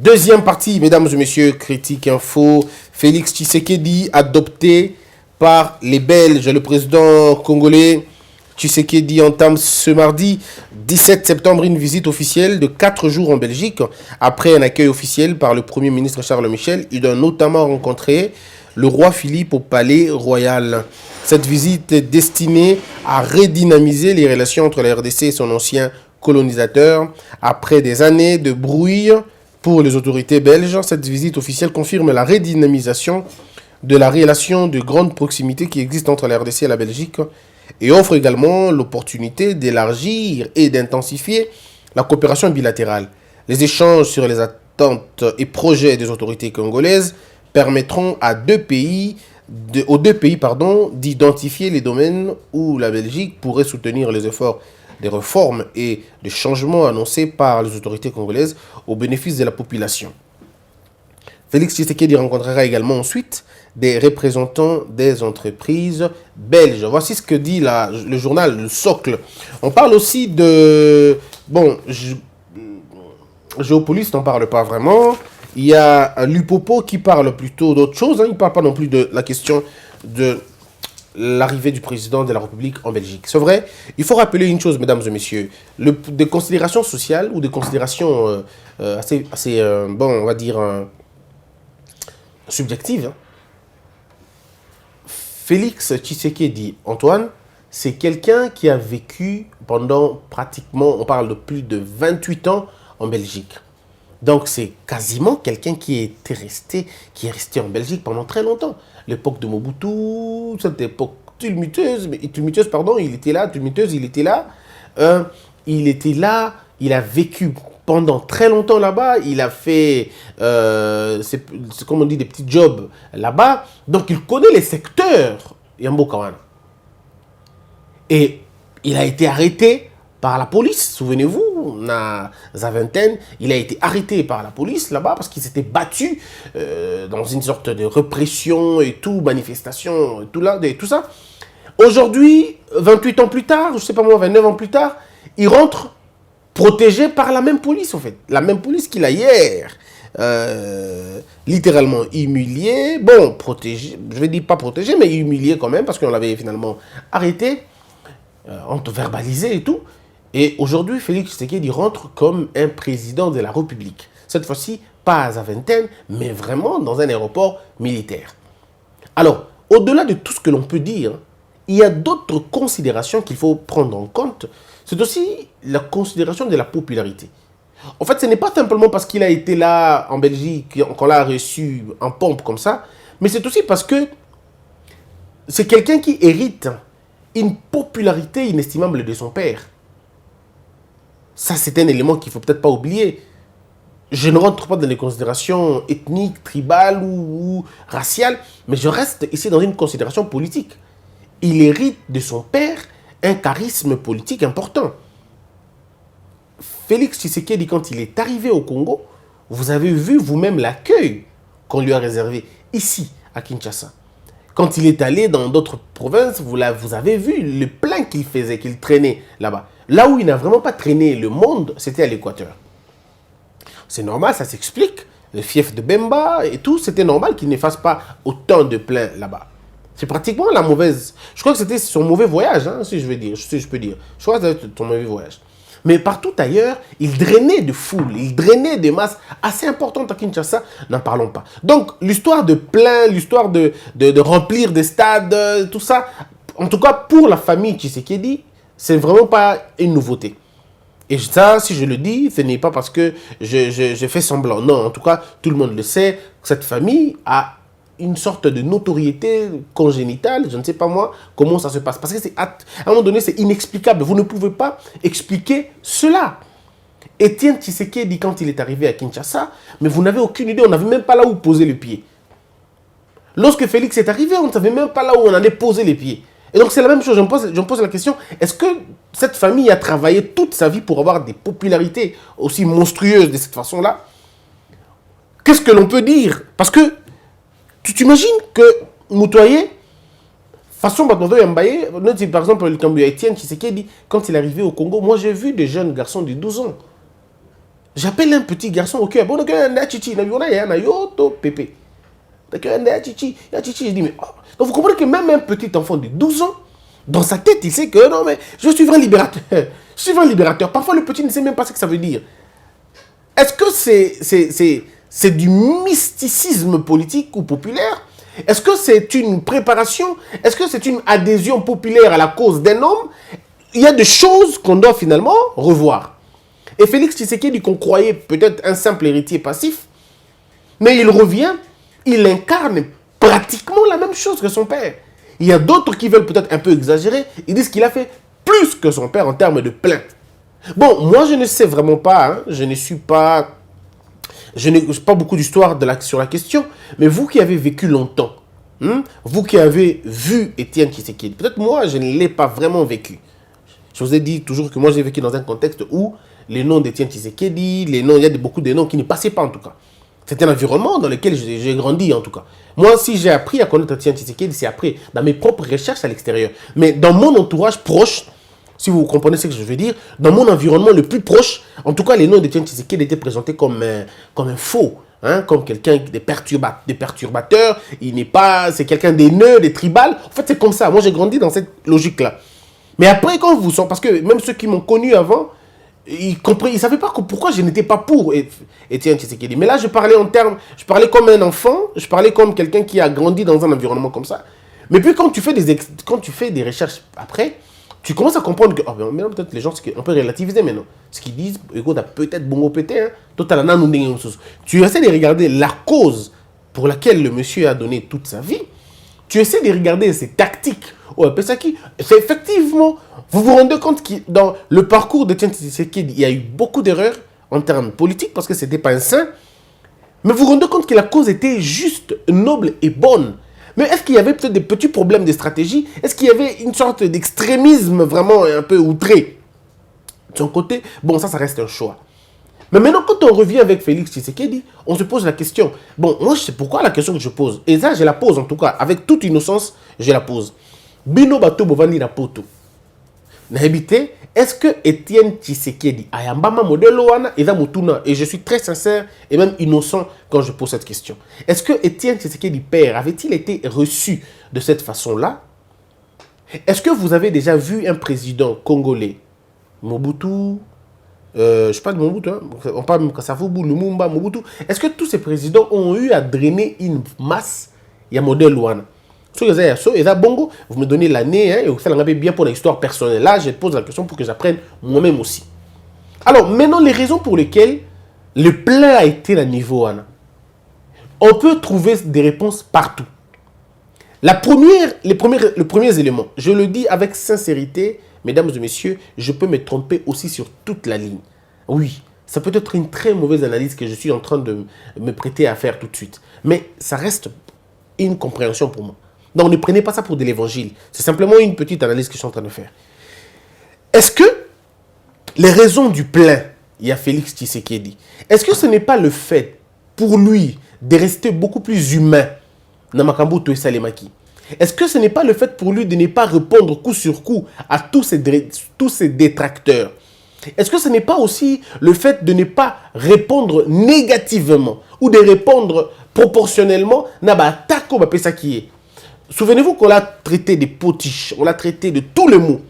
Deuxième partie, mesdames et messieurs, critique info. Félix Tshisekedi adopté par les Belges. Le président congolais Tshisekedi entame ce mardi 17 septembre une visite officielle de 4 jours en Belgique. Après un accueil officiel par le Premier ministre Charles Michel, il a notamment rencontré le roi Philippe au palais royal. Cette visite est destinée à redynamiser les relations entre la RDC et son ancien colonisateur. Après des années de brouille pour les autorités belges, cette visite officielle confirme la redynamisation de la relation de grande proximité qui existe entre la RDC et la Belgique et offre également l'opportunité d'élargir et d'intensifier la coopération bilatérale. Les échanges sur les attentes et projets des autorités congolaises permettront aux deux pays d'identifier les domaines où la Belgique pourrait soutenir les efforts des réformes et des changements annoncés par les autorités congolaises au bénéfice de la population. Félix Tshisekedi rencontrera également ensuite des représentants des entreprises belges. Voici ce que dit le journal Le Socle. On parle aussi de... Bon, Géopolis n'en parle pas vraiment. Il y a Lupopo qui parle plutôt d'autre chose. Il ne parle pas non plus de la question de l'arrivée du président de la République en Belgique. C'est vrai, il faut rappeler une chose, mesdames et messieurs. Des considérations sociales ou des considérations bon, on va dire, subjectives. Félix Tshisekedi, Antoine, c'est quelqu'un qui a vécu pendant pratiquement, on parle de plus de 28 ans en Belgique. Donc c'est quasiment quelqu'un qui est resté en Belgique pendant très longtemps. L'époque de Mobutu, cette époque tumultueuse, il était là, il a vécu pendant très longtemps là-bas, il a fait, c'est comme on dit, des petits jobs là-bas, donc il connaît les secteurs Yambo Kawana. Et il a été arrêté par la police, souvenez-vous, à Zaventem, il a été arrêté par la police là-bas parce qu'il s'était battu dans une sorte de répression et tout, manifestation, et tout ça. Aujourd'hui, 28 ans plus tard, je sais pas moi, 29 ans plus tard, il rentre protégé par la même police en fait. La même police qu'il a hier littéralement humilié. Bon, protégé, je vais dire pas protégé, mais humilié quand même parce qu'on l'avait finalement arrêté, verbalisé et tout. Et aujourd'hui, Félix Tshisekedi rentre comme un président de la République. Cette fois-ci, pas à Zaventem, mais vraiment dans un aéroport militaire. Alors, au-delà de tout ce que l'on peut dire, il y a d'autres considérations qu'il faut prendre en compte. C'est aussi la considération de la popularité. En fait, ce n'est pas simplement parce qu'il a été là en Belgique, qu'on l'a reçu en pompe comme ça, mais c'est aussi parce que c'est quelqu'un qui hérite une popularité inestimable de son père. Ça, c'est un élément qu'il ne faut peut-être pas oublier. Je ne rentre pas dans les considérations ethniques, tribales ou raciales, mais je reste ici dans une considération politique. Il hérite de son père un charisme politique important. Félix Tshisekedi, quand il est arrivé au Congo, vous avez vu vous-même l'accueil qu'on lui a réservé ici, à Kinshasa. Quand il est allé dans d'autres provinces, vous avez vu le plein qu'il faisait, qu'il traînait là-bas. Là où il n'a vraiment pas traîné le monde, c'était à l'Équateur. C'est normal, ça s'explique. Le fief de Bemba et tout, c'était normal qu'il ne fasse pas autant de plein là-bas. C'est pratiquement la mauvaise... Je crois que c'était son mauvais voyage, hein, si je peux dire. Je crois que c'était son mauvais voyage. Mais partout ailleurs, il drainait de foules, il drainait des masses assez importantes à Kinshasa, n'en parlons pas. Donc, l'histoire de plein, l'histoire de remplir des stades, tout ça, en tout cas pour la famille Tshisekedi, c'est vraiment pas une nouveauté. Et ça, si je le dis, ce n'est pas parce que je fais semblant. Non, en tout cas, tout le monde le sait, cette famille a une sorte de notoriété congénitale, je ne sais pas moi comment ça se passe. Parce que à un moment donné, c'est inexplicable. Vous ne pouvez pas expliquer cela. Étienne Tshisekedi, quand il est arrivé à Kinshasa, mais vous n'avez aucune idée, on n'avait même pas là où poser les pieds. Lorsque Félix est arrivé, on ne savait même pas là où on allait poser les pieds. Et donc c'est la même chose, je me pose la question, est-ce que cette famille a travaillé toute sa vie pour avoir des popularités aussi monstrueuses de cette façon-là? Qu'est-ce que l'on peut dire? Parce que tu t'imagines que Moutoyer, façon Batondo Yambaye, par exemple, le Étienne Tshisekedi, quand il est arrivé au Congo, moi j'ai vu des jeunes garçons de 12 ans. J'appelle un petit garçon au cœur. Bon, donc, pépé. Je dis, mais... oh. Donc, vous comprenez que même un petit enfant de 12 ans, dans sa tête, il sait que non, mais je suis un libérateur. Je suis un libérateur. Parfois, le petit ne sait même pas ce que ça veut dire. Est-ce que c'est du mysticisme politique ou populaire? Est-ce que c'est une préparation? Est-ce que c'est une adhésion populaire à la cause d'un homme? Il y a des choses qu'on doit finalement revoir. Et Félix Tshisekedi, qu'on croyait peut-être un simple héritier passif, mais il revient, il incarne pratiquement la même chose que son père. Il y a d'autres qui veulent peut-être un peu exagérer, ils disent qu'il a fait plus que son père en termes de plein. Bon, moi je ne sais vraiment pas, hein, je n'ai pas beaucoup d'histoire sur la question, mais vous qui avez vécu longtemps, vous qui avez vu Étienne Tshisekedi, peut-être moi je ne l'ai pas vraiment vécu. Je vous ai dit toujours que moi j'ai vécu dans un contexte où les noms d'Étienne Tshisekedi, il y a beaucoup de noms qui ne passaient pas en tout cas. C'est un environnement dans lequel j'ai grandi en tout cas. Moi, si j'ai appris à connaître Étienne Tshisekedi, c'est après, dans mes propres recherches à l'extérieur. Mais dans mon entourage proche, si vous comprenez ce que je veux dire, dans mon environnement le plus proche, en tout cas, les noms d'Étienne Tshisekedi étaient présentés comme un faux, hein, comme quelqu'un des perturbateurs. Il n'est pas, c'est quelqu'un d'haineux, des tribal. En fait, c'est comme ça. Moi, j'ai grandi dans cette logique-là. Mais après, quand vous sentez, parce que même ceux qui m'ont connu avant, ils ne savaient pas pourquoi je n'étais pas pour Étienne Tshisekedi. Mais là, je parlais comme un enfant, je parlais comme quelqu'un qui a grandi dans un environnement comme ça. Mais puis, quand tu fais des recherches après, tu commences à comprendre que, maintenant, peut-être les gens, on peut relativiser maintenant. Ce qu'ils disent, écoute, peut-être bongo pété, hein, tu essaies de regarder la cause pour laquelle le monsieur a donné toute sa vie. Tu essaies de regarder ses tactiques. C'est effectivement, vous vous rendez compte que dans le parcours de Étienne Tshisekedi, il y a eu beaucoup d'erreurs en termes politiques parce que ce n'était pas un saint. Mais vous vous rendez compte que la cause était juste, noble et bonne. Mais est-ce qu'il y avait peut-être des petits problèmes de stratégie? Est-ce qu'il y avait une sorte d'extrémisme vraiment un peu outré de son côté? Bon, ça reste un choix. Mais maintenant, quand on revient avec Félix Tshisekedi, on se pose la question. Bon, moi, je sais pourquoi la question que je pose. Et ça, je la pose en tout cas. Avec toute innocence, je la pose. Bino bato bovani na poto. N'habité, est-ce que Étienne Tshisekedi ayambama modelo wana eza mutuna? Et je suis très sincère et même innocent quand je pose cette question. Est-ce que Étienne Tshisekedi père avait-il été reçu de cette façon-là? Est-ce que vous avez déjà vu un président congolais, Mobutu, je parle de Mobutu, hein, on parle de Kassavubu, Lumumba, Mobutu. Est-ce que tous ces présidents ont eu à drainer une masse? Il y a modèle Luana. Bongo, vous me donnez l'année, hein, et vous savez bien pour l'histoire personnelle. Là, je pose la question pour que j'apprenne moi-même aussi. Alors, maintenant, les raisons pour lesquelles le plein a été à niveau Anna. On peut trouver des réponses partout. Les premiers éléments, je le dis avec sincérité, mesdames et messieurs, je peux me tromper aussi sur toute la ligne. Oui, ça peut être une très mauvaise analyse que je suis en train de me prêter à faire tout de suite. Mais ça reste une compréhension pour moi. Donc ne prenez pas ça pour de l'évangile. C'est simplement une petite analyse que je suis en train de faire. Est-ce que les raisons du plein, il y a Félix Tshisekedi, est-ce que ce n'est pas le fait pour lui de rester beaucoup plus humain dans Makambo Toesa Lemaki? Est-ce que ce n'est pas le fait pour lui de ne pas répondre coup sur coup à tous ces détracteurs? Est-ce que ce n'est pas aussi le fait de ne pas répondre négativement ou de répondre proportionnellement Naba Tako Bapesaki? Souvenez-vous qu'on l'a traité de potiche, on l'a traité de tous les mots.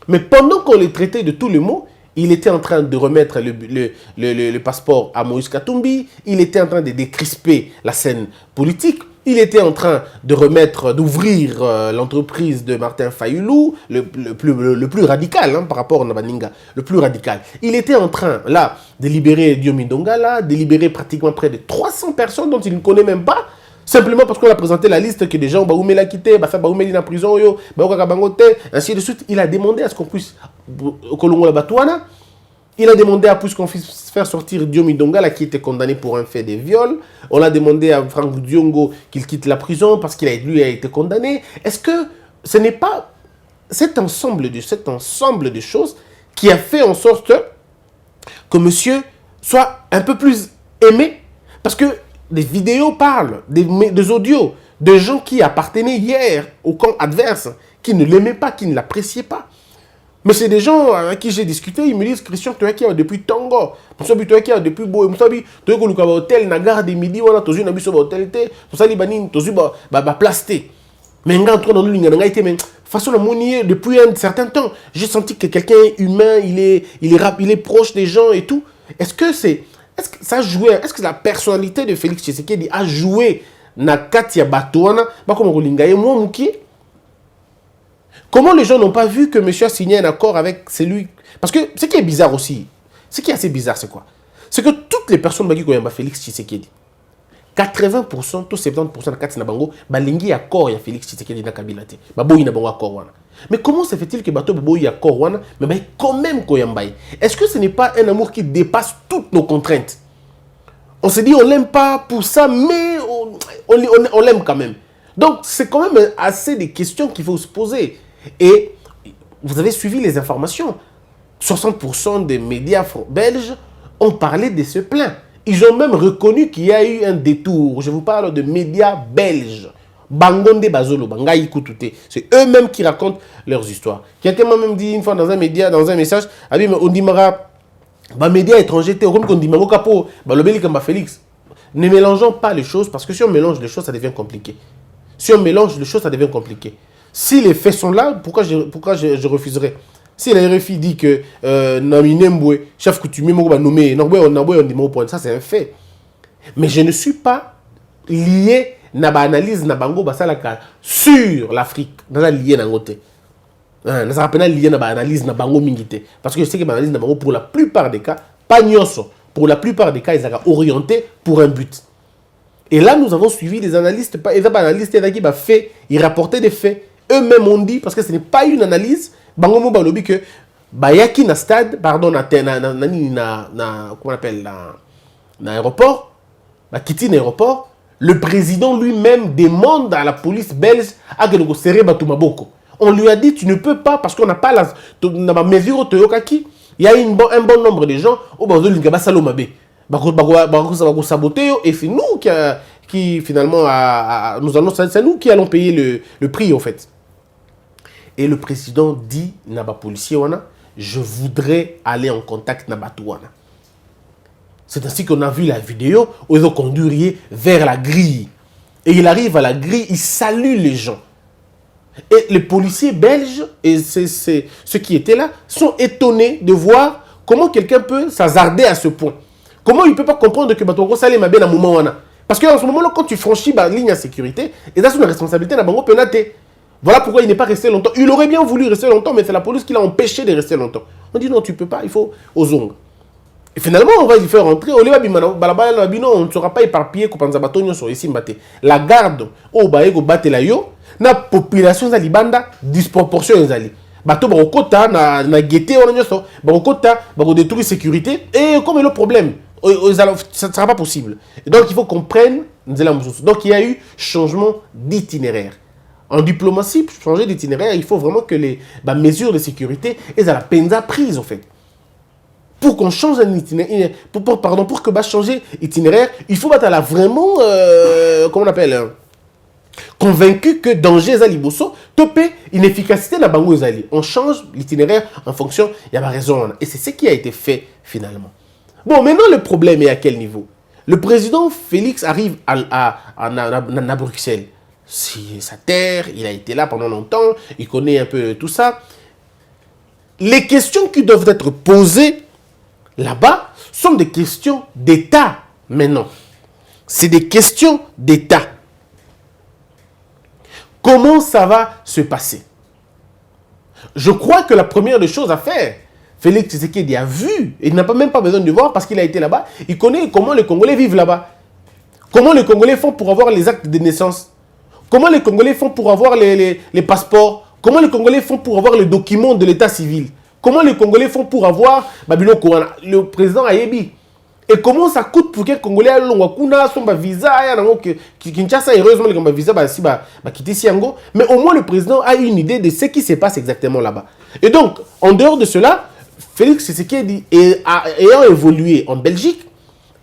Mais pendant qu'on les traitait de tous les mots, il était en train de remettre le passeport à Moïse Katumbi, il était en train de décrisper la scène politique, il était en train d'ouvrir l'entreprise de Martin Fayulu, le plus radical hein, par rapport à Nabaninga, le plus radical. Il était en train, là, de libérer Diomi Dongala, de libérer pratiquement près de 300 personnes dont il ne connaît même pas, simplement parce qu'on a présenté la liste que des gens, Baoumé l'a quitté, Baoumé est en prison, ainsi de suite. Il a demandé à ce qu'on puisse, Kolongo la Batouana, il a demandé à qu'on puisse faire sortir Diomi Dongala qui était condamné pour un fait de viol. On a demandé à Franck Diongo qu'il quitte la prison parce qu'il lui a été condamné. Est-ce que ce n'est pas cet ensemble de choses qui a fait en sorte que monsieur soit un peu plus aimé? Parce que des vidéos parlent, des audios, de gens qui appartenaient hier au camp adverse, qui ne l'aimaient pas, qui ne l'appréciaient pas. Mais c'est des gens avec qui j'ai discuté, ils me disent, Christian, tu es qui depuis Tango, tu es qui depuis Boy, tu es qui au hôtel, na gare de midi, tu es qui au hôtel, tu es libanine, tu es plasté. Mais quand on dans le mais façon de monier depuis un certain temps, j'ai senti que quelqu'un est humain, il est proche des gens et tout. Est-ce que ça jouait, est-ce que la personnalité de Félix Tshisekedi a joué na Katia Batouana, comme Rolingaye, moi Mouki? Comment les gens n'ont pas vu que monsieur a signé un accord avec celui... Parce que ce qui est bizarre aussi, ce qui est assez bizarre, c'est quoi? C'est que toutes les personnes qui ont Félix Tshisekedi, 80%, tout 70% de Katina Bango, balingi accord ya Félix Tshisekedi na Kabila te. Baboyi na bango accord wana. Mais comment se fait-il que bato baboyi accord wana, mais quand même koyambaye? Est-ce que ce n'est pas un amour qui dépasse toutes nos contraintes? On se dit on l'aime pas pour ça, mais on l'aime quand même. Donc c'est quand même assez des questions qu'il faut se poser. Et vous avez suivi les informations. 60% des médias belges ont parlé de ce plan. Ils ont même reconnu qu'il y a eu un détour. Je vous parle de médias belges. Bangonde Bazolo, Bangaï Koutoute. C'est eux-mêmes qui racontent leurs histoires. Quelqu'un m'a même dit une fois dans un média, dans un message, on dit médias étrangers, on dit Capo, Félix. Ne mélangeons pas les choses, parce que si on mélange les choses, ça devient compliqué. Si on mélange les choses, ça devient compliqué. Si les faits sont là, pourquoi je refuserais? Si la RFI dit que Naminembwe, chef coutumier, nommé, ça c'est un fait. Mais je ne suis pas lié à l'analyse sur l'Afrique. Je ne suis lié à l'analyse parce que je sais que l'analyse pour la plupart des cas, pas nyonso, pour la plupart des cas, ils sont orientés pour un but. Et là, nous avons suivi les analystes, ils rapportaient des faits. Eux-mêmes ont dit, parce que ce n'est pas une analyse, Bangomo Balobi que Bayaki na stade, pardon, comment on appelle, na aéroport, Kiti na aéroport, le président lui-même demande à la police belge à que nous serrer Batumaboko. On lui a dit, tu ne peux pas, parce qu'on n'a pas la mesure au Toyokaki, il y a un bon nombre de gens au Bazo Lingaba Salomabe. Et c'est nous qui finalement, c'est nous qui allons payer le prix en fait. Et le président dit, Naba policier, je voudrais aller en contact avec Batouana. C'est ainsi qu'on a vu la vidéo où ils ont conduit vers la grille. Et il arrive à la grille, il salue les gens. Et les policiers belges, et c'est ceux qui étaient là, sont étonnés de voir comment quelqu'un peut s'hasarder à ce point. Comment il ne peut pas comprendre que Batouana salue ma bien à un moment. Parce qu'en ce moment-là, quand tu franchis la ligne de sécurité, et ça c'est une responsabilité de Bango Penate. Voilà pourquoi il n'est pas resté longtemps. Il aurait bien voulu rester longtemps, mais c'est la police qui l'a empêché de rester longtemps. On dit non, tu ne peux pas, il faut aux ongles. Et finalement, on va lui faire rentrer. On ne sera pas éparpillé la garde, la population de Libanda, disproportion. Bato bakota na guetté on nyonso bakota bako détruire sécurité et comme le problème ça ne sera pas possible. Et donc il faut qu'on prenne donc il y a eu changement d'itinéraire. En diplomatie, pour changer d'itinéraire, il faut vraiment que les mesures de sécurité aient la peine prise en fait. Pour qu'on change un itinéraire, pour que changer d'itinéraire, il faut être vraiment, comment on appelle, convaincu que danger est liboso, topé, inefficacité na bango ezali. On change l'itinéraire en fonction, il y a ma raison. Et c'est ce qui a été fait finalement. Bon, maintenant le problème est à quel niveau? Le président Félix arrive à Bruxelles. C'est sa terre, il a été là pendant longtemps, il connaît un peu tout ça. Les questions qui doivent être posées là-bas sont des questions d'État maintenant. C'est des questions d'État. Comment ça va se passer? Je crois que la première des choses à faire, Félix Tshisekedi a vu, et il n'a même pas besoin de voir parce qu'il a été là-bas, il connaît comment les Congolais vivent là-bas. Comment les Congolais font pour avoir les actes de naissance. Comment les Congolais font pour avoir les passeports? Comment les Congolais font pour avoir les documents de l'état civil? Comment les Congolais font pour avoir le président Ayebi? Et comment ça coûte pour qu'un Congolais ait son visa? Kinshasa, heureusement, les visa, mais au moins le président a une idée de ce qui se passe exactement là-bas. Et donc, en dehors de cela, Félix Tshisekedi, ayant évolué en Belgique,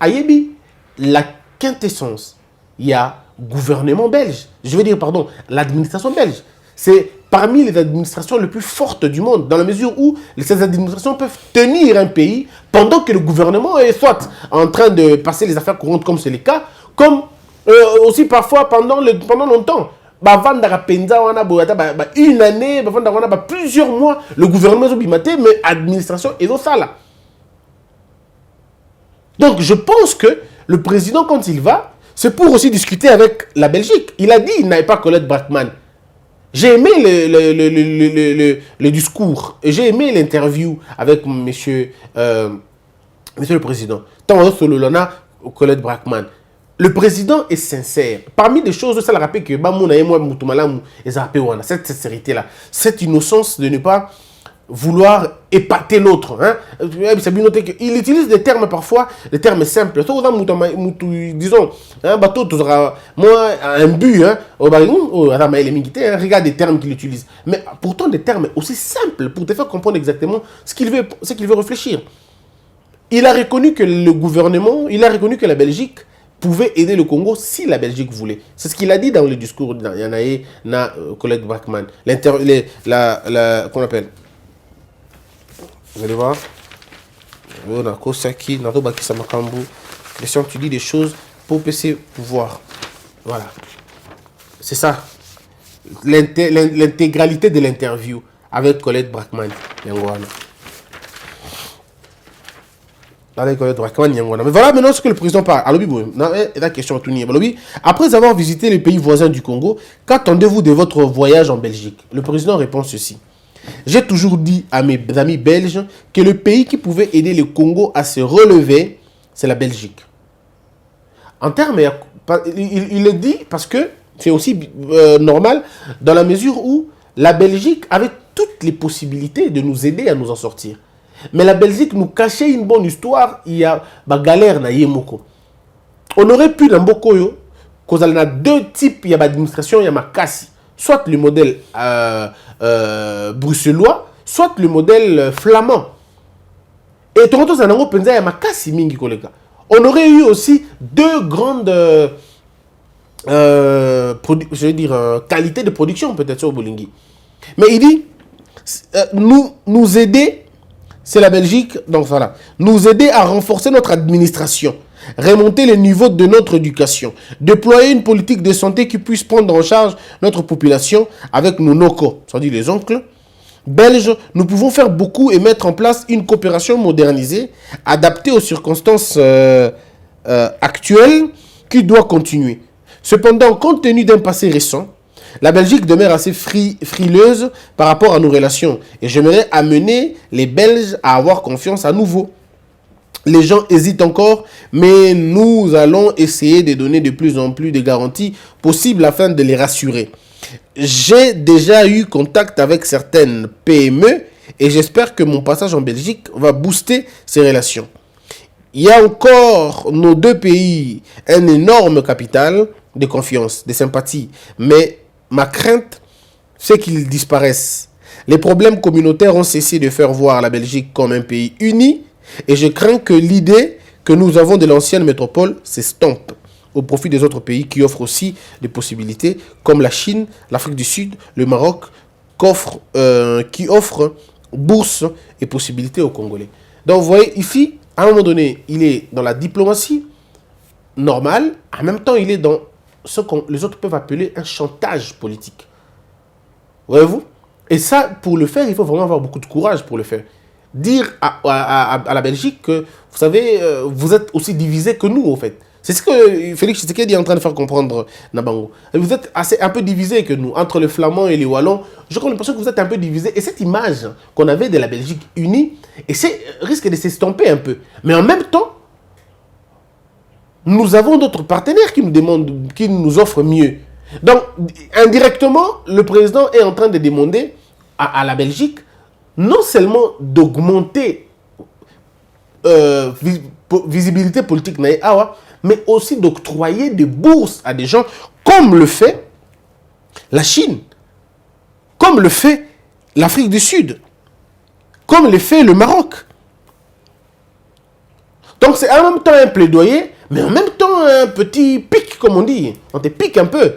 Ayebi, la quintessence, il y a gouvernement belge, je veux dire, pardon, l'administration belge. C'est parmi les administrations les plus fortes du monde, dans la mesure où ces administrations peuvent tenir un pays pendant que le gouvernement est soit en train de passer les affaires courantes, comme c'est le cas, comme aussi parfois pendant longtemps. Une année, plusieurs mois, le gouvernement est mais l'administration est ça là. Donc je pense que le président, quand il va, c'est pour aussi discuter avec la Belgique. Il a dit qu'il n'avait pas Colette Braeckman. J'ai aimé le discours, j'ai aimé l'interview avec monsieur le président. Tant Sololona, Colette Braeckman. Le président est sincère. Parmi les choses, ça le rappelle que cette sincérité-là, cette innocence de ne pas vouloir épater l'autre. Hein? Il utilise des termes parfois, des termes simples. Disons, un bateau, moi, un but, hein? Regarde les termes qu'il utilise. Mais pourtant, des termes aussi simples pour te faire comprendre exactement ce qu'il veut réfléchir. Il a reconnu que le gouvernement, il a reconnu que la Belgique pouvait aider le Congo si la Belgique voulait. C'est ce qu'il a dit dans le discours de Yanae na Colette Braeckman. Qu'on appelle. Vous allez voir. Question, tu dis des choses pour PC pouvoir. Voilà. C'est ça. L'intégralité de l'interview avec Colette Braeckman. Mais voilà maintenant ce que le président parle. La question après avoir visité les pays voisins du Congo, qu'attendez-vous de votre voyage en Belgique? Le président répond ceci. J'ai toujours dit à mes amis belges que le pays qui pouvait aider le Congo à se relever, c'est la Belgique. En termes, il le dit parce que c'est aussi normal dans la mesure où la Belgique avait toutes les possibilités de nous aider à nous en sortir. Mais la Belgique nous cachait une bonne histoire. Il y a galère na yemoko. On aurait pu dans Bokoyo, qu'on a deux types d'administration, il y a makasi. Soit le modèle bruxellois, soit le modèle flamand. Et Toronto Zanango penza il y a makasi mingi kolega. On aurait eu aussi deux grandes qualités de production peut-être sur Bolingi. Mais il dit nous aider. C'est la Belgique, donc voilà. Nous aider à renforcer notre administration, remonter le niveau de notre éducation, déployer une politique de santé qui puisse prendre en charge notre population avec nos noko, c'est-à-dire les oncles belges. Nous pouvons faire beaucoup et mettre en place une coopération modernisée, adaptée aux circonstances actuelles, qui doit continuer. Cependant, compte tenu d'un passé récent, la Belgique demeure assez frileuse par rapport à nos relations. Et j'aimerais amener les Belges à avoir confiance à nouveau. Les gens hésitent encore, mais nous allons essayer de donner de plus en plus de garanties possibles afin de les rassurer. J'ai déjà eu contact avec certaines PME et j'espère que mon passage en Belgique va booster ces relations. Il y a encore nos deux pays un énorme capital de confiance, de sympathie, mais ma crainte, c'est qu'ils disparaissent. Les problèmes communautaires ont cessé de faire voir la Belgique comme un pays uni et je crains que l'idée que nous avons de l'ancienne métropole s'estompe au profit des autres pays qui offrent aussi des possibilités comme la Chine, l'Afrique du Sud, le Maroc, qui offrent bourses et possibilités aux Congolais. Donc vous voyez, ici, à un moment donné, il est dans la diplomatie normale, en même temps il est dans ce que les autres peuvent appeler un chantage politique. Voyez-vous? Et ça, pour le faire, il faut vraiment avoir beaucoup de courage pour le faire. Dire à la Belgique que, vous savez, vous êtes aussi divisés que nous, en fait. C'est ce que Félix Tshisekedi est en train de faire comprendre Nabango. Vous êtes un peu divisés que nous, entre les Flamands et les Wallons. Je crois l'impression que vous êtes un peu divisés. Et cette image qu'on avait de la Belgique unie, risque de s'estomper un peu. Mais en même temps, nous avons d'autres partenaires qui nous offrent mieux. Donc, indirectement, le président est en train de demander à la Belgique non seulement d'augmenter visibilité politique, mais aussi d'octroyer des bourses à des gens comme le fait la Chine, comme le fait l'Afrique du Sud, comme le fait le Maroc. Donc, c'est en même temps un plaidoyer, mais en même temps un petit pic, comme on dit. On te pique un peu.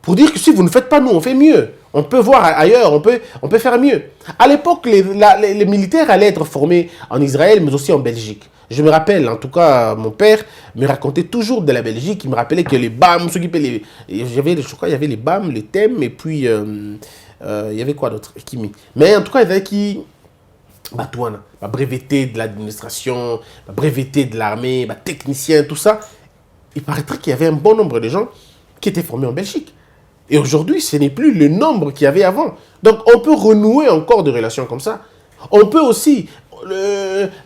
Pour dire que si vous ne faites pas, nous, on fait mieux. On peut voir ailleurs, on peut faire mieux. À l'époque, les militaires allaient être formés en Israël, mais aussi en Belgique. Je me rappelle, en tout cas, mon père me racontait toujours de la Belgique. Il me rappelait que les BAM s'occupaient je crois qu'il y avait les BAM, les thèmes, et puis il y avait quoi d'autre? Mais en tout cas, il y avait qui... Batouana, breveté de l'administration, breveté de l'armée, technicien, tout ça. Il paraîtrait qu'il y avait un bon nombre de gens qui étaient formés en Belgique. Et aujourd'hui, ce n'est plus le nombre qu'il y avait avant. Donc, on peut renouer encore des relations comme ça. On peut aussi...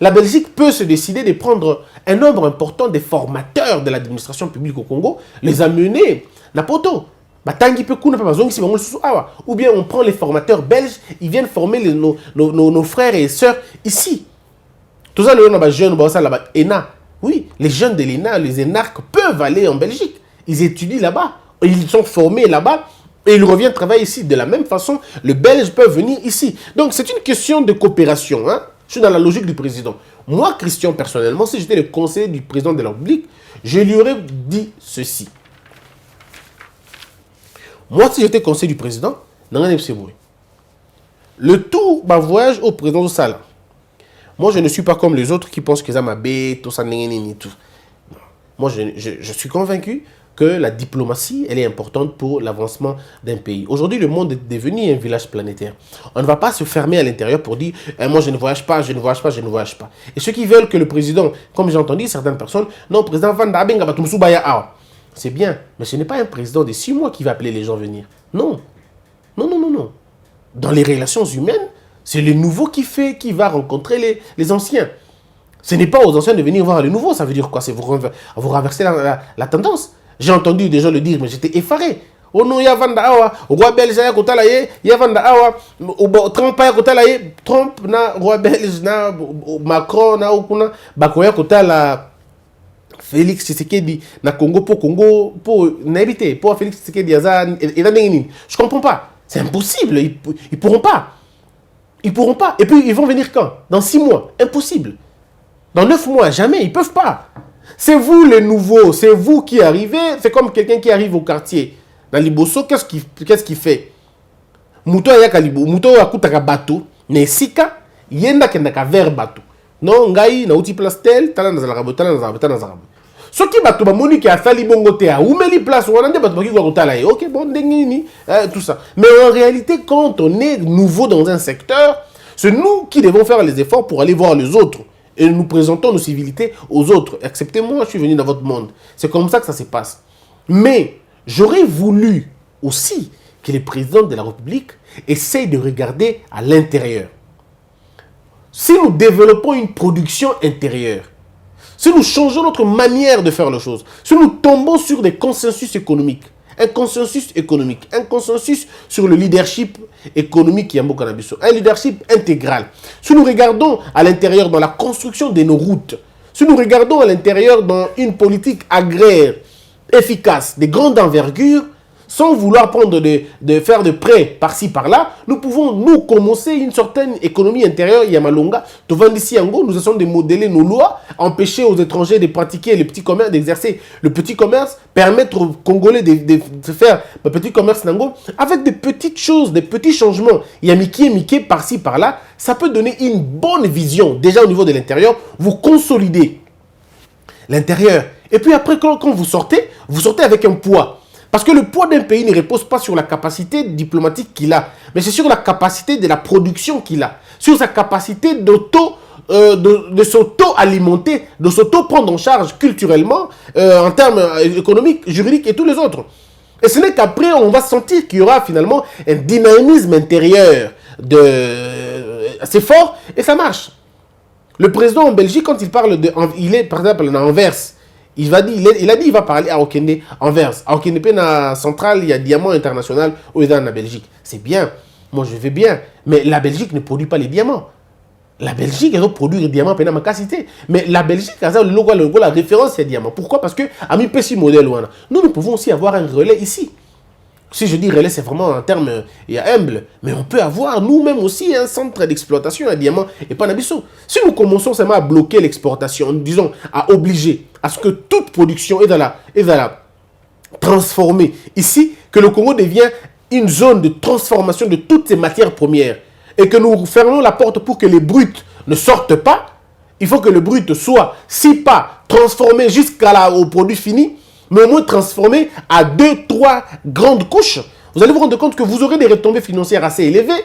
la Belgique peut se décider de prendre un nombre important des formateurs de l'administration publique au Congo, les amener à Poto. Ou bien on prend les formateurs belges, ils viennent former nos frères et sœurs ici. Tout ça, les jeunes, ENA. Oui, les jeunes de l'ENA, les énarques peuvent aller en Belgique. Ils étudient là-bas, ils sont formés là-bas et ils reviennent travailler ici. De la même façon, les Belges peuvent venir ici. Donc c'est une question de coopération. Hein? Je suis dans la logique du président. Moi, Christian, personnellement, si j'étais le conseiller du président de la République, je lui aurais dit ceci. Moi, si j'étais conseiller du président, le tout, ma voyage au président de Sala. Moi, je ne suis pas comme les autres qui pensent que ça m'a bête, tout ça, tout. Moi, je suis convaincu que la diplomatie, elle est importante pour l'avancement d'un pays. Aujourd'hui, le monde est devenu un village planétaire. On ne va pas se fermer à l'intérieur pour dire moi, je ne voyage pas, je ne voyage pas, je ne voyage pas. Et ceux qui veulent que le président, comme j'ai entendu certaines personnes, non, président Van Dabenga, c'est bien, mais ce n'est pas un président de 6 mois qui va appeler les gens à venir. Non. Non, non, non, non. Dans les relations humaines, c'est le nouveau qui va rencontrer les anciens. Ce n'est pas aux anciens de venir voir les nouveaux. Ça veut dire quoi? C'est vous renverser la tendance. J'ai entendu des gens le dire, mais j'étais effaré. Oh non, il y a Vanda Awa. Au roi belge, il y a Vanda Awa. Trump, Trump, roi belge, Macron, Bakoya Kotala. Félix Tshisekedi na Congo pour n'habiter pour Félix Tshisekedi je comprends pas, c'est impossible, ils pourront pas, et puis ils vont venir quand? Dans 6 mois, impossible. Dans 9 mois, jamais, ils peuvent pas. C'est vous les nouveaux, c'est vous qui arrivez. C'est comme quelqu'un qui arrive au quartier dans Liboso, qu'est-ce qu'il fait? Muto ayaka libo, muto akutaka bateau, ne sika yenda kendaka vers bateau. Non, ngai na uti place tel, tala na zalaka tala. Ce qui bateau ba moni ki afali bongo te a oumeli place wana nde bateau ba ki ko tala ye. OK, bon ndengini tout ça. Mais en réalité, quand on est nouveau dans un secteur, c'est nous qui devons faire les efforts pour aller voir les autres. Et nous présentons nos civilités aux autres. Acceptez-moi, je suis venu dans votre monde. C'est comme ça que ça se passe. Mais j'aurais voulu aussi que les présidents de la République essayent de regarder à l'intérieur. Si nous développons une production intérieure, si nous changeons notre manière de faire les choses, si nous tombons sur des consensus économiques, un consensus sur le leadership économique qui est un leadership intégral. Si nous regardons à l'intérieur dans la construction de nos routes, si nous regardons à l'intérieur dans une politique agraire efficace, de grande envergure, sans vouloir prendre faire de prêts par-ci, par-là, nous pouvons, nous, commencer une certaine économie intérieure, Yamalonga, nous essayons de modeler nos lois, empêcher aux étrangers de pratiquer le petit commerce, d'exercer le petit commerce, permettre aux Congolais de faire le petit commerce nango, avec des petites choses, des petits changements, Mickey, par-ci, par-là, ça peut donner une bonne vision, déjà au niveau de l'intérieur, vous consolidez l'intérieur. Et puis après, quand vous sortez avec un poids. Parce que le poids d'un pays ne repose pas sur la capacité diplomatique qu'il a, mais c'est sur la capacité de la production qu'il a, sur sa capacité de s'auto-alimenter, de s'auto-prendre en charge culturellement, en termes économiques, juridiques et tous les autres. Et ce n'est qu'après, on va sentir qu'il y aura finalement un dynamisme intérieur assez fort, et ça marche. Le président en Belgique, quand il parle il est par exemple en Anvers, il a dit il va parler à Okende, Anvers. À Okende, dans centrale, il y a Diamant International où il est en Belgique. C'est bien. Moi, je vais bien. Mais la Belgique ne produit pas les diamants. La Belgique, elle produit les diamants pendant ma capacité. Mais la Belgique, la référence, c'est les diamants. Pourquoi? Parce que, à mi petit modèle, nous pouvons aussi avoir un relais ici. Si je dis relais, c'est vraiment un terme humble. Mais on peut avoir nous-mêmes aussi un centre d'exploitation à diamant et pas d'Abisso. Si nous commençons seulement à bloquer l'exportation, disons, à obliger à ce que toute production est dans transformer. Ici, que le Congo devient une zone de transformation de toutes ces matières premières et que nous fermons la porte pour que les bruts ne sortent pas. Il faut que le brut soit, si pas transformé jusqu'au produit fini, mais au moins transformé à 2-3 grandes couches. Vous allez vous rendre compte que vous aurez des retombées financières assez élevées.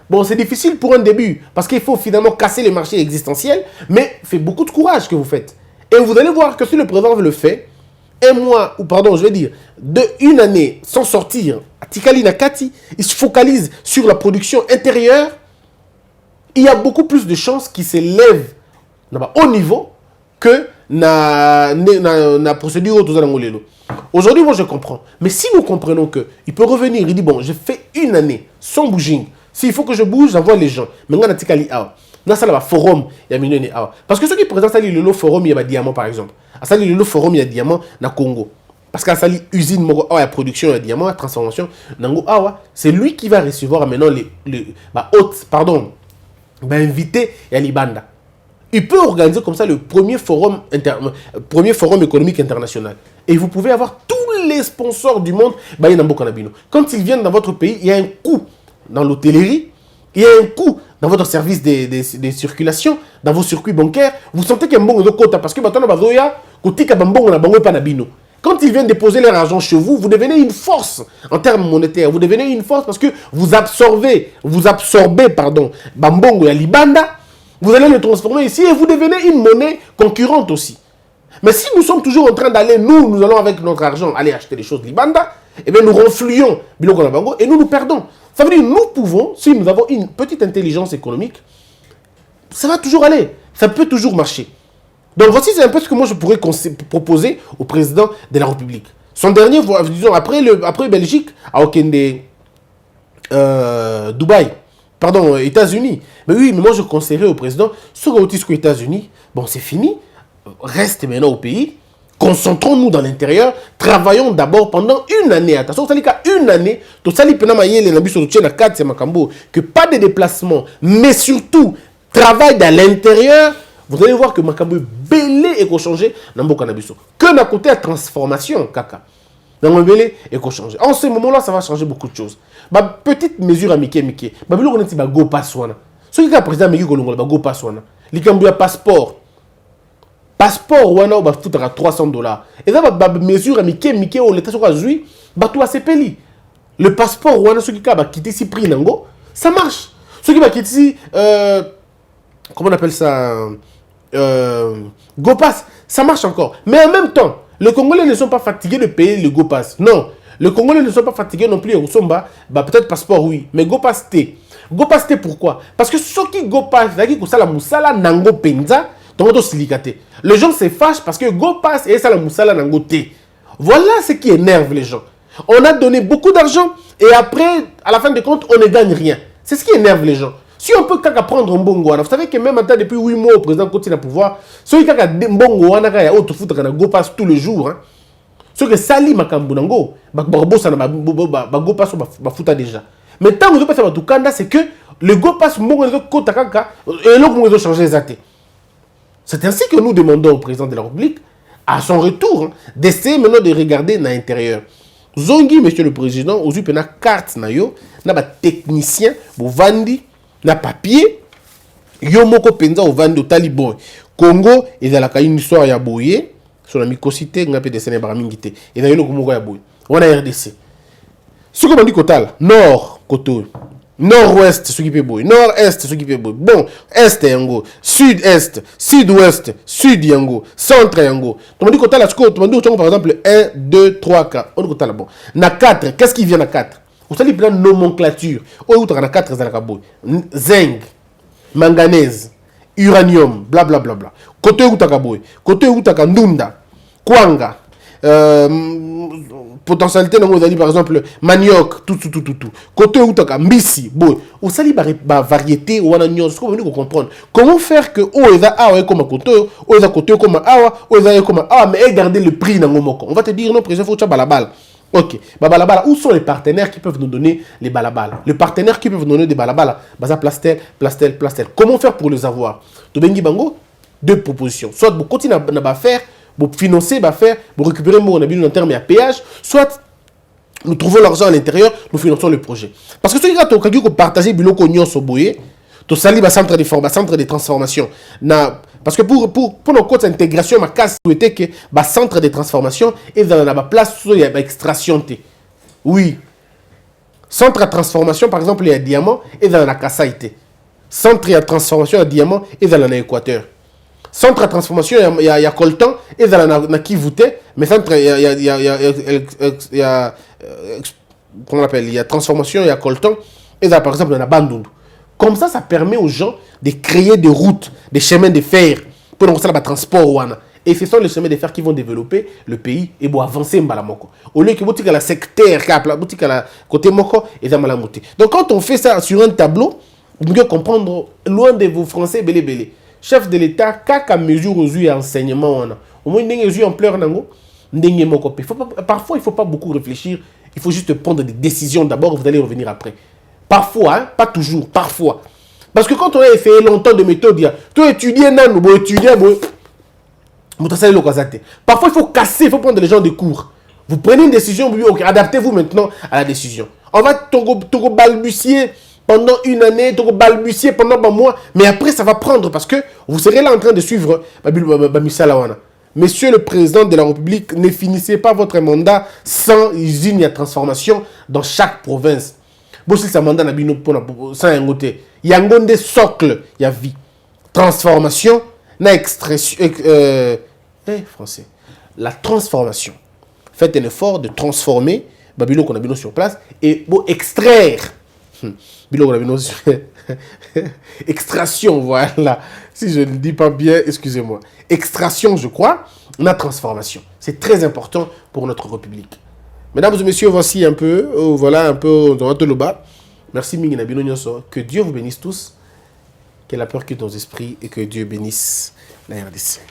Bon, c'est difficile pour un début, parce qu'il faut finalement casser les marchés existentiels, mais c'est beaucoup de courage que vous faites. Et vous allez voir que si le président le fait, un mois, ou pardon, je vais dire, une année sans sortir, à Tikali Nakati, il se focalise sur la production intérieure, il y a beaucoup plus de chances qu'il s'élève au niveau que la procédure autour de. Aujourd'hui, moi, je comprends. Mais si nous comprenons qu'il peut revenir, il dit, bon, je fais une année sans bouger. S'il faut que je bouge, j'envoie les gens. Mais on a Tikali Awa. Dans ça, forum, il y a millions Awa. Parce que ceux qui présentent le forum, il y a diamant, par exemple. À le forum, il y a diamant dans le Congo. Parce qu'à Sali, usine, il y a production, il y a diamant, la transformation. C'est lui qui va recevoir maintenant les hôtes, pardon, invité à Libanda. Il peut organiser comme ça le premier forum économique international. Et vous pouvez avoir tous les sponsors du monde. Quand ils viennent dans votre pays, il y a un coût dans l'hôtellerie, il y a un coût dans votre service de circulation, dans vos circuits bancaires. Vous sentez qu'il y a un bon de quota parce que quand ils viennent déposer leur argent chez vous, vous devenez une force en termes monétaires. Vous devenez une force parce que vous absorbez, Bambongo et Libanda. Vous allez le transformer ici et vous devenez une monnaie concurrente aussi. Mais si nous sommes toujours en train d'aller, nous allons avec notre argent aller acheter des choses Libanda, et bien nous renflouons Biloko Nabango et nous perdons. Ça veut dire que nous pouvons, si nous avons une petite intelligence économique, ça va toujours aller. Ça peut toujours marcher. Donc voici c'est un peu ce que moi je pourrais proposer au président de la République. Son dernier, disons, après Belgique, à Okende, Dubaï, pardon, États-Unis. Mais oui, mais moi je conseillerais au président, ce qu'on utilise aux États-Unis, bon c'est fini, reste maintenant au pays, concentrons-nous dans l'intérieur, travaillons d'abord pendant une année. Attention, ça dit qu'à une année, tout ça dit que pas de déplacement, mais surtout, travail dans l'intérieur. Vous allez voir que Makambo est belé et qu'on change dans le Canabiso. Que d'un côté la transformation, kaka. Dans le belé et qu'on change. En ce moment-là, ça va changer beaucoup de choses. Petite mesure à Mickey. Babylon, on est go passwana. Ce qui est président Mickey Golongo, go passwana. L'Ikambu a passeport. Passeport, on a foutre à $300. Et là, mesure à Mickey, on l'État sur Azui, tout à CPLI. Le passeport, on a ceux qui ont quitté ici, prix Nango, ça marche. Ceux qui ont quitté ici, comment on appelle ça? GoPass, ça marche encore. Mais en même temps, les Congolais ne sont pas fatigués de payer le GoPass. Non, les Congolais ne sont pas fatigués non plus au Somba. Peut-être passeport, oui. Mais GoPass T. GoPass T, pourquoi? Parce que ceux qui GoPass, la Moussala Nango Penza, les gens se fâchent parce que GoPass et ça la Moussala Nango T. Voilà ce qui énerve les gens. On a donné beaucoup d'argent et après, à la fin de compte, on ne gagne rien. C'est ce qui énerve les gens. Si on peut prendre un bongo, vous savez que même maintenant, depuis 8 mois, le président continue à pouvoir. Ceux qui ont un bongo, il y a autre foot qui go pass tous les jours. Ceux qui sali makambunango, barbo ça na go pass ba futa déjà. Mais tant que vous passez à Tukanda, c'est que le go pass bongo le kota kaka et l'autre vous changer les athées. C'est ainsi que nous demandons au président de la République, à son retour, d'essayer maintenant de regarder dans l'intérieur. Zongi, monsieur le président, aux yeux de la carte, na ba technicien, vous vendez na papier, yomoko penza au vando taliboy. Congo, il y a une histoire ya boye, sur la mycocité, on a des sénébra mingité. Et dans le Congo ya boye. On a RDC. Ce qu'on dit Kotal, nord, Koto. Nord-ouest, ce qui peut boy. Nord-est, ce qui peut boy. Bon, est yango. Sud-est, sud-ouest, sud yango. Centre yango. Tu m'as dit Kotal, tu m'as dit par exemple 1, 2, 3, 4. On dit Kotal, bon. Na 4, qu'est-ce qui vient à 4? Vous savez, plein de nomenclature. Oh, tu as 4 zinc, manganèse, uranium, blablabla. Bla, bla. Côté où tu as boy. Côté où tu as ndunda, kwanga, potentialité, par exemple, manioc, tout. Côté où tu as mbisi, boy. Vous savez, variété, ou on comprendre. Comment faire que oh, ils ont comme côté, oh, ils ont côté comme awa, oh, ils ont comme awa, mais garder le prix dans le moko. On va te dire, non, président, faut que tu aies la balle. Ok, balabala, où sont les partenaires qui peuvent nous donner les balabala? Les partenaires qui peuvent nous donner des balabala, Baza Plastel. Comment faire pour les avoir? Tobengi Bango, deux propositions. Soit vous continuez à faire, pour financer, faire, pour récupérer mon en termes de péage, soit nous trouvons l'argent à l'intérieur, nous finançons le projet. Parce que si tu as partagé le biloko nyon soboye, tu sali le centre de formation, centre de transformation. Parce que pour nos codes d'intégration, ma case souhaitait que le centre de transformation est dans la place où il y a extraction. Oui. Centre de transformation, par exemple, il y a diamant et dans la Kassaïté. Centre de transformation, il y a diamant et dans l'Équateur. Centre de transformation, il y a coltan et dans la Kivouté. Mais centre, il y a comment on appelle, il y a transformation, il y a coltan et dans, par exemple, dans la Bandundu. Comme ça permet aux gens de créer des routes, des chemins de fer pour lancer le transport. Et ce sont les chemins de fer qui vont développer le pays et vont avancer moko. Au lieu que vous la secteur, côté moko et dans la montée. Donc quand on fait ça sur un tableau, vous pouvez comprendre loin de vos français belé. Chef de l'État, qu'a mesure aux yeux enseignement au moins des yeux en pleurs nango, parfois il faut pas beaucoup réfléchir, il faut juste prendre des décisions d'abord, vous allez revenir après. Parfois, hein, pas toujours, parfois. Parce que quand on a fait longtemps de méthode, tu étudies, parfois il faut casser, il faut prendre les gens de cours. Vous prenez une décision, adaptez-vous maintenant à la décision. On va balbutier pendant une année, balbutier pendant un mois, mais après ça va prendre parce que vous serez là en train de suivre Monsieur le Président de la République, ne finissez pas votre mandat sans usine à transformation dans chaque province. Bon, si ça mandat sans un côté, il y a un gonde socle, il y a vie. Transformation, na extraction, français. La transformation. Faites un effort de transformer Babylone qu'on a mis sur place et bon, extraire. Extraction, voilà. Si je ne le dis pas bien, excusez-moi. Extraction, je crois, la transformation. C'est très important pour notre République. Mesdames et messieurs, voici un peu, voilà un peu dans le bas. Merci Mingina Binonyoso. Que Dieu vous bénisse tous. Que la peur quitte nos esprits et que Dieu bénisse la RDC.